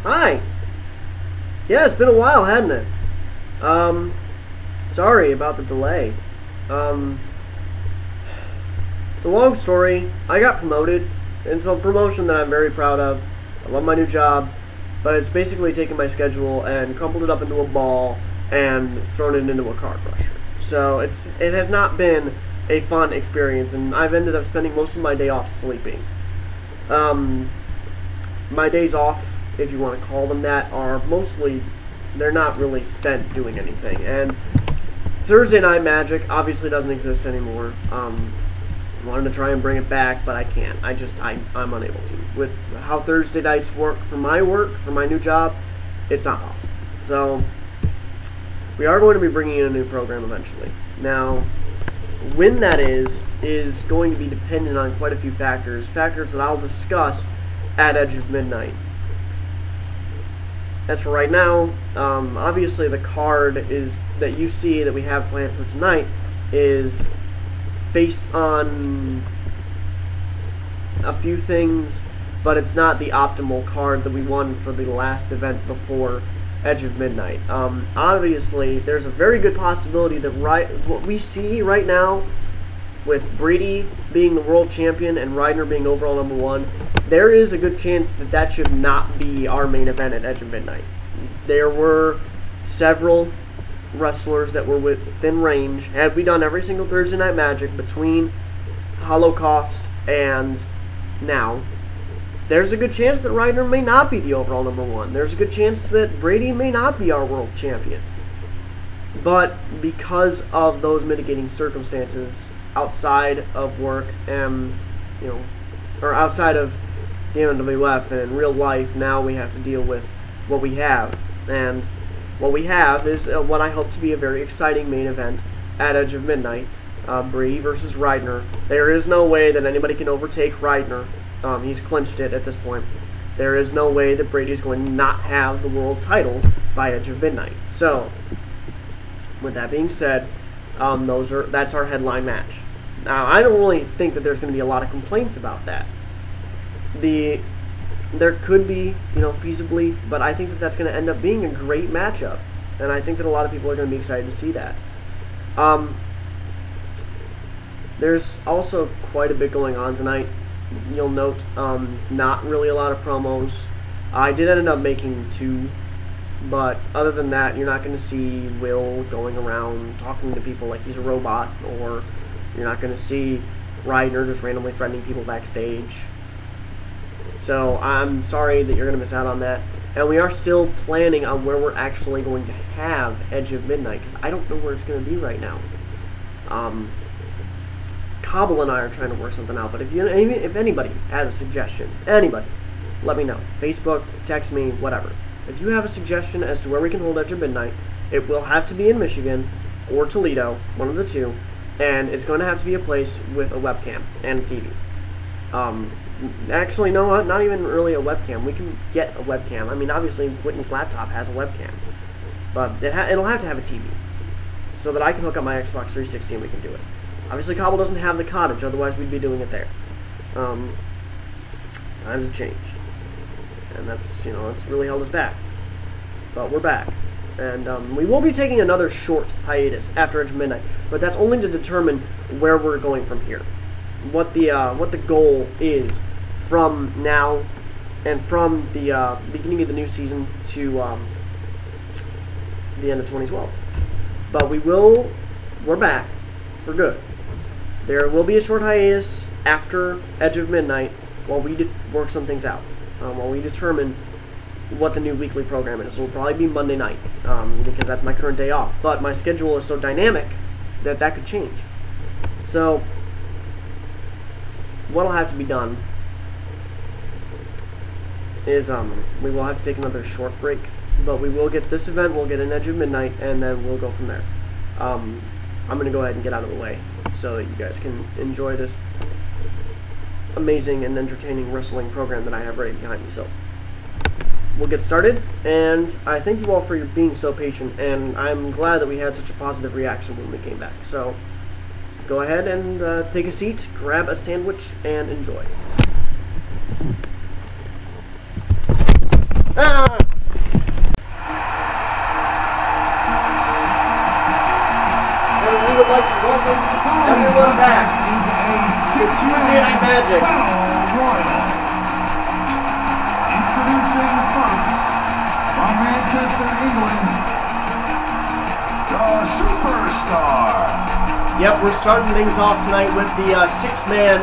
Hi. Yeah, it's been a while, hasn't it? Sorry about the delay. Um, it's a long story. I got promoted. It's a promotion that I'm very proud of. I love my new job, but it's basically taken my schedule and crumpled it up into a ball and thrown it into a car crusher. So it has not been a fun experience, and I've ended up spending most of my day off sleeping. My days off, if you want to call them that, are mostly, they're not really spent doing anything. And Thursday Night Magic obviously doesn't exist anymore. I wanted to try and bring it back, but I can't. I'm unable to. With how Thursday nights work, for my new job, it's not possible. So, we are going to be bringing in a new program eventually. Now, when that is going to be dependent on quite a few factors that I'll discuss at Edge of Midnight. As for right now, obviously the card that you see that we have planned for tonight is based on a few things, but it's not the optimal card that we won for the last event before Edge of Midnight. Obviously, there's a very good possibility that what we see right now, with Brady being the world champion and Ryder being overall #1, there is a good chance that that should not be our main event at Edge of Midnight. There were several wrestlers that were within range. Had we done every single Thursday Night Magic between Holocaust and now, there's a good chance that Ryder may not be the overall #1. There's a good chance that Brady may not be our world champion. But because of those mitigating circumstances outside of work and, or outside of the MMWF and in real life, now we have to deal with what we have. And what we have is what I hope to be a very exciting main event at Edge of Midnight. Brady versus Ryder. There is no way that anybody can overtake Ryder. He's clinched it at this point. There is no way that Brady's going to not have the world title by Edge of Midnight. So, with that being said, that's our headline match. Now, I don't really think that there's going to be a lot of complaints about that. There could be, feasibly, but I think that that's going to end up being a great matchup, and I think that a lot of people are going to be excited to see that. There's also quite a bit going on tonight. You'll note not really a lot of promos. I did end up making 2, but other than that, you're not going to see Will going around talking to people like he's a robot, or you're not going to see Ryder just randomly threatening people backstage. So I'm sorry that you're going to miss out on that. And we are still planning on where we're actually going to have Edge of Midnight, because I don't know where it's going to be right now. Cobble and I are trying to work something out, but if anybody has a suggestion, anybody, let me know. Facebook, text me, whatever. If you have a suggestion as to where we can hold Edge of Midnight, it will have to be in Michigan or Toledo, one of the two, and it's going to have to be a place with a webcam and a TV. Actually, no, not even really a webcam. We can get a webcam. I mean, obviously, Whitney's laptop has a webcam, but it'll have to have a TV so that I can hook up my Xbox 360 and we can do it. Obviously, Cobble doesn't have the cottage, otherwise we'd be doing it there. Times have changed, and that's really held us back. But we're back, and we will be taking another short hiatus after Edge of Midnight, but that's only to determine where we're going from here, what the goal is from now and from the beginning of the new season to the end of 2012. But we're back for good. There will be a short hiatus after Edge of Midnight while we work some things out, while we determine what the new weekly program is. It will probably be Monday night, because that's my current day off. But my schedule is so dynamic that could change. So, what'll have to be done is we will have to take another short break, but we will get this event, we'll get an Edge of Midnight, and then we'll go from there. I'm going to go ahead and get out of the way so that you guys can enjoy this amazing and entertaining wrestling program that I have ready behind me. So, we'll get started, and I thank you all for being so patient, and I'm glad that we had such a positive reaction when we came back. So, go ahead and take a seat, grab a sandwich, and enjoy. Ah! Yep, we're starting things off tonight with the 6-man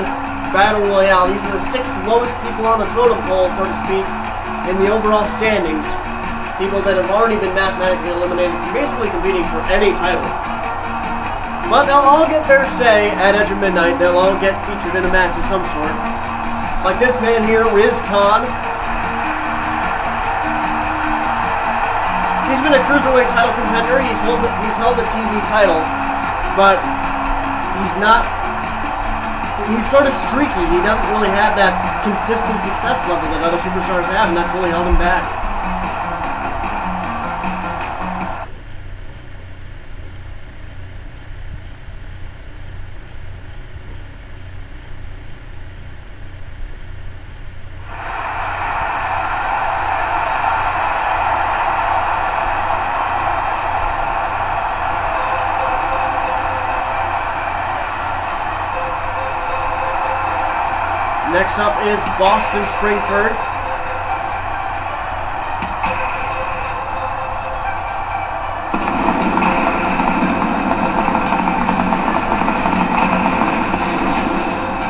Battle Royale. These are the 6 lowest people on the totem pole, so to speak, in the overall standings. People that have already been mathematically eliminated from basically competing for any title. But they'll all get their say at Edge of Midnight. They'll all get featured in a match of some sort. Like this man here, Riz Khan. He's been a Cruiserweight title contender. He's held the TV title, but he's sort of streaky. He doesn't really have that consistent success level that other superstars have, and that's really held him back. Next up is Boston Springford.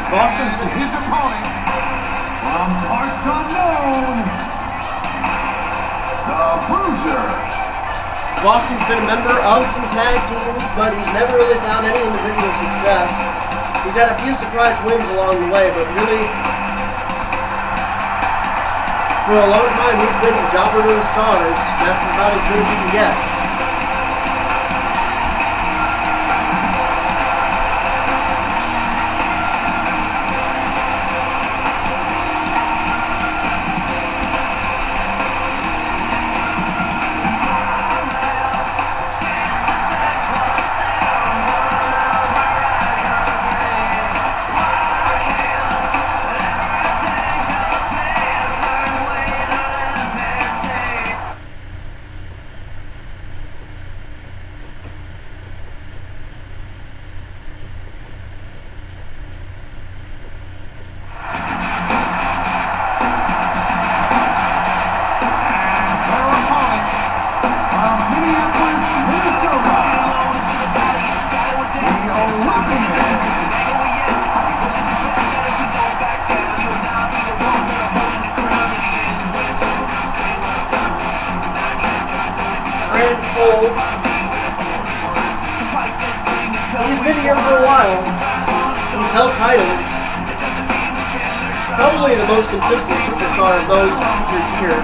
Boston's been his opponent from parts unknown, the Bruiser. Boston's been a member of some tag teams, but he's never really found any individual success. He's had a few surprise wins along the way, but really, for a long time, he's been a jobber to the stars. That's about as good as he can get. He's been here for a while. He's held titles. Probably the most consistent superstar of those featured here.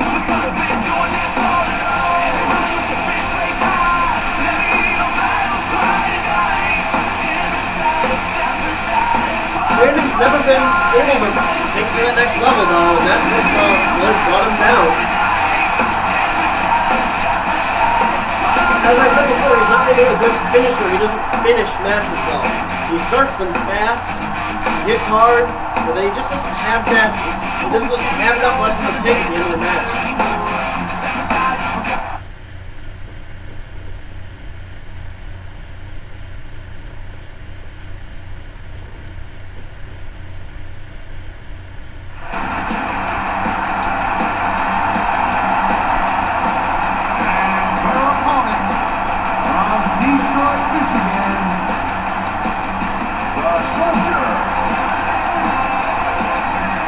Brandon's never been able to take to that next level though, and that's what's really brought him down. As I said before, he's not really a good finisher. He doesn't finish matches well. He starts them fast, he hits hard, but then he just doesn't have that. He just doesn't have enough left in the tank at the end of the match.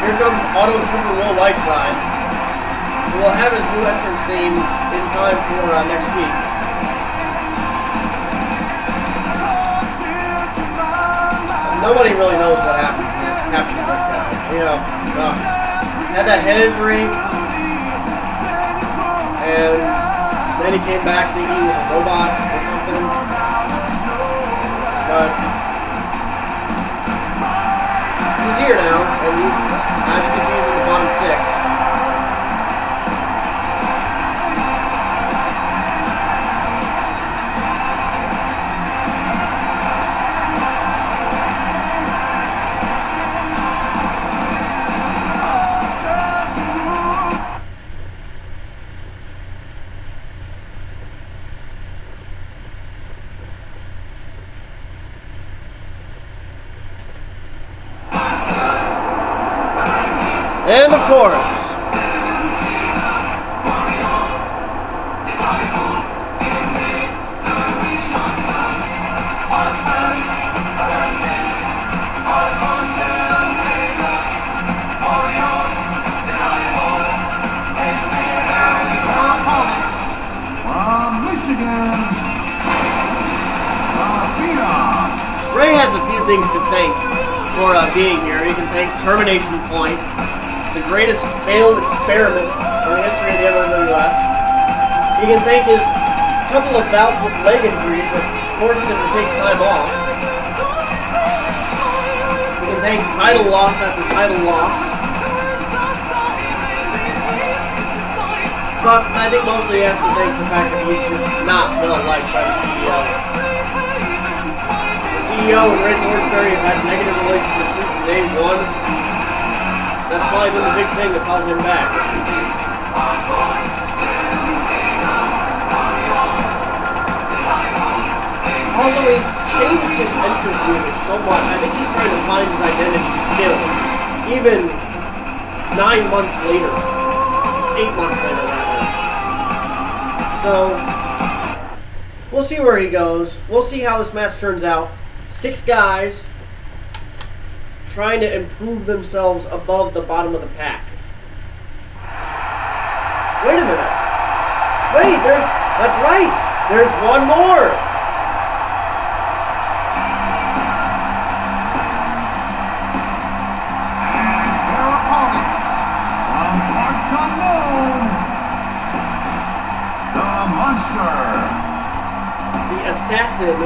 Here comes Auto Trooper Will Whiteside, who will have his new entrance theme in time for next week. Nobody really knows what happened to this guy. You know, had that head injury, and then he came back thinking he was a robot or something. But he's here now, and he's, as you can see, he's in the bottom 6. And of course, things to thank for being here. You can thank Termination Point, the greatest failed experiment in the history of the MMWF. You can thank his couple of bouts with leg injuries that forced him to take time off. You can thank title loss after title loss. But I think mostly he has to thank the fact that he's just not well liked by the CEO. The CEO and Ray Thornsberry have had negative relationships since day one. That's probably been the big thing that's held him back. Also, he's changed his entrance music so much. I think he's trying to find his identity still. Even 9 months later. 8 months later, rather. So, we'll see where he goes. We'll see how this match turns out. 6 guys trying to improve themselves above the bottom of the pack. Wait a minute. Wait, that's right. There's one more. Assassin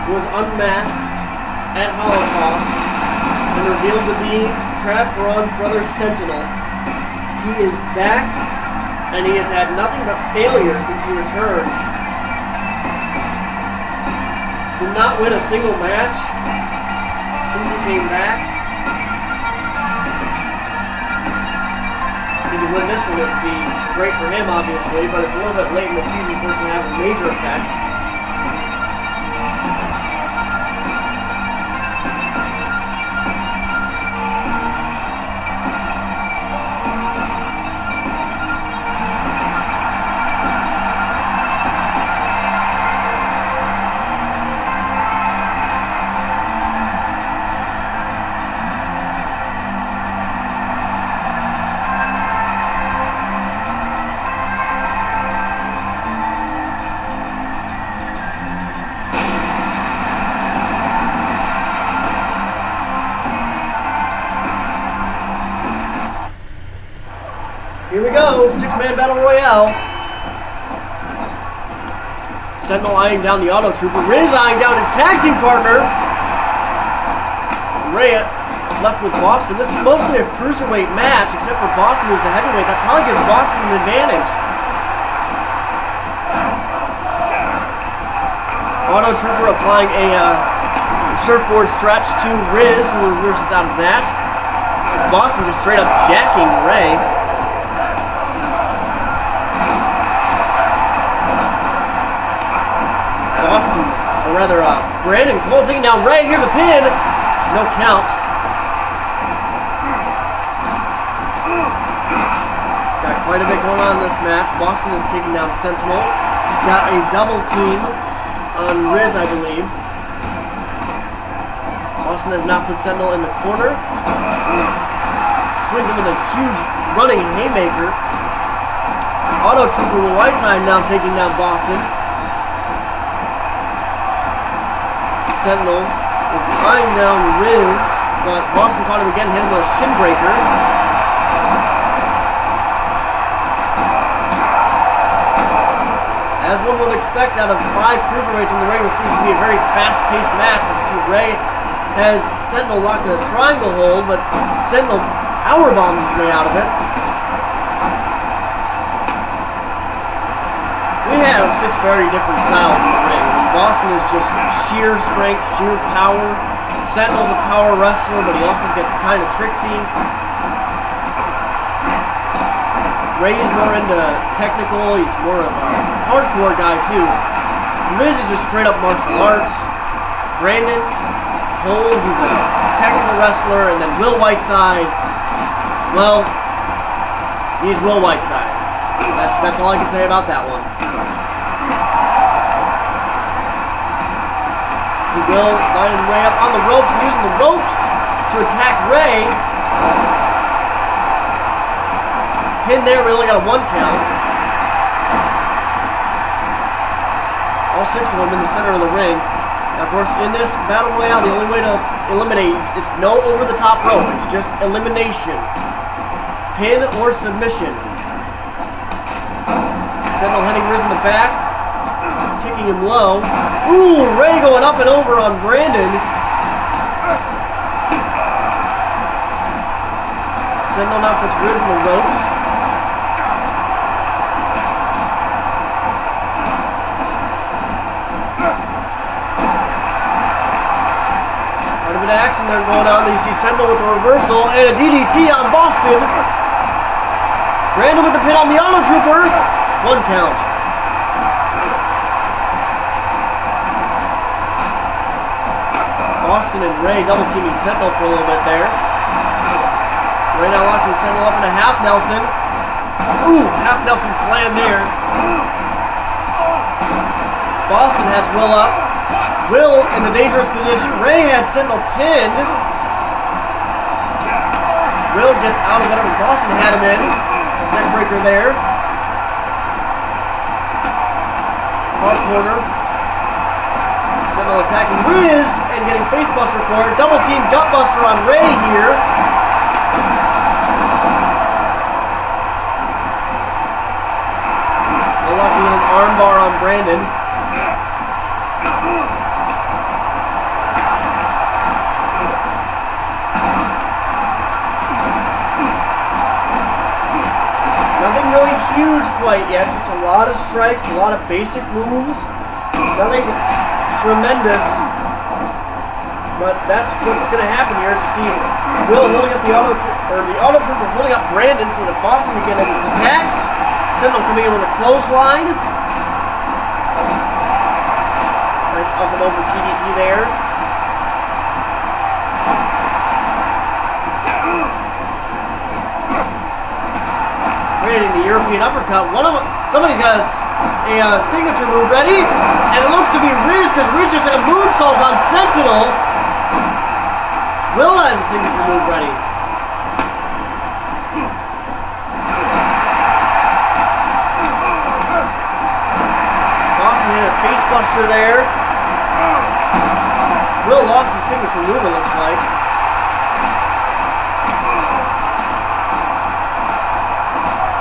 was unmasked at Holocaust and revealed to be Trav Karan's brother Sentinel. He is back, and he has had nothing but failure since he returned. Did not win a single match since he came back. If he could win this one, it would be great for him, obviously, but it's a little bit late in the season for it to have a major effect. Here we go, 6-man battle royale. Sentinel eyeing down the auto trooper. Riz eyeing down his tag team partner. Ray left with Boston. This is mostly a cruiserweight match, except for Boston, who's the heavyweight. That probably gives Boston an advantage. Auto trooper applying a surfboard stretch to Riz, who reverses out of that. Boston just straight up jacking Ray. Boston, or rather, Brandon Cole taking down Ray. Here's a pin. No count. Got quite a bit going on in this match. Boston is taking down Sentinel. Got a double team on Riz, I believe. Boston has not put Sentinel in the corner. Swings him with a huge running haymaker. Auto Trooper with Whiteside now taking down Boston. Sentinel is eyeing down Riz, but Boston caught him again, hit him with a shin breaker. As one would expect out of 5 cruiserweights in the ring, this seems to be a very fast-paced match. As you see, Ray has Sentinel locked in a triangle hold, but Sentinel powerbombs his way out of it. We have 6 very different styles in the ring. Boston is just sheer strength, sheer power. Sentinel's a power wrestler, but he also gets kind of tricksy. Ray's more into technical. He's more of a hardcore guy, too. Miz is just straight up martial arts. Brandon Cole, he's a technical wrestler. And then Will Whiteside, well, he's Will Whiteside. That's all I can say about that one. See Will lining Ray up on the ropes and using the ropes to attack Ray. Pin there, we only got a 1 count. All 6 of them in the center of the ring. Of course, in this battle royale, the only way to eliminate, it's no over the top rope. It's just elimination. Pin or submission. Sentinel hitting Riz in the back. Kicking him low. Ooh, Ray going up and over on Brandon. Sentinel now puts Riz in the ropes. Quite a bit of action there going on. You see Sentinel with the reversal and a DDT on Boston. Brandon with the pin on the Auto Trooper. 1 count. Boston and Ray double teaming Sentinel for a little bit there. Ray now locking Sentinel up in a half Nelson. Ooh, half Nelson slam there. Boston has Will up. Will in the dangerous position. Ray had Sentinel pinned. Will gets out of whatever Boston had him in. Neckbreaker there. Hard corner. Sentinel attacking Riz and getting facebuster for it. Double team gutbuster on Ray here. Will locking in an armbar on Brandon. Nothing really huge quite yet, just a lot of strikes, a lot of basic moves. Nothing tremendous, but that's what's going to happen here. Is you see Will holding up the Auto Trooper holding up Brandon so that Boston can get some attacks. Sentinel coming in with a clothesline. Nice up and over DDT there. Creating the European uppercut. Somebody's got a signature move ready, and it looked to be Riz because Riz just had a moonsault on Sentinel. Will has a signature move ready. Boston hit a facebuster there. Will lost his signature move, it looks like.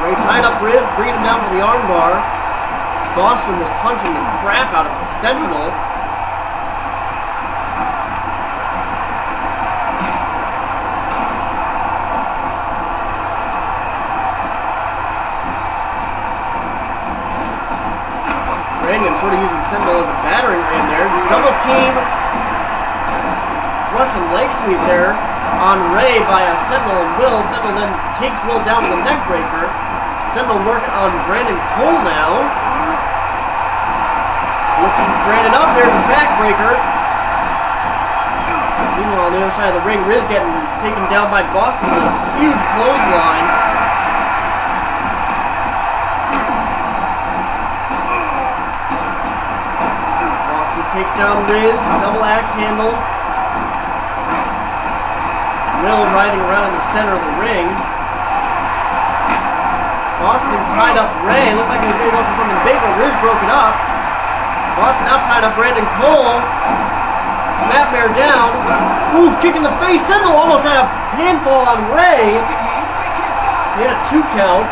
Ray tied up Riz, bringing him down for the armbar. Boston was punching the crap out of Sentinel. Brandon sort of using Sentinel as a battering ram there. Double team Russian leg sweep there on Ray by Sentinel and Will. Sentinel then takes Will down to the neck breaker. Sentinel working on Brandon Cole now. Lifting Brandon up, there's a backbreaker. Meanwhile, on the other side of the ring, Riz getting taken down by Boston with a huge clothesline. Boston takes down Riz, double axe handle. Will riding around in the center of the ring. Boston tied up Ray. Looked like he was going to go for something big, but Riz broke it up. Boston now tied up Brandon Cole. Snapmare down. Ooh, kick in the face. Sentinel almost had a pinfall on Ray. He had a 2 count.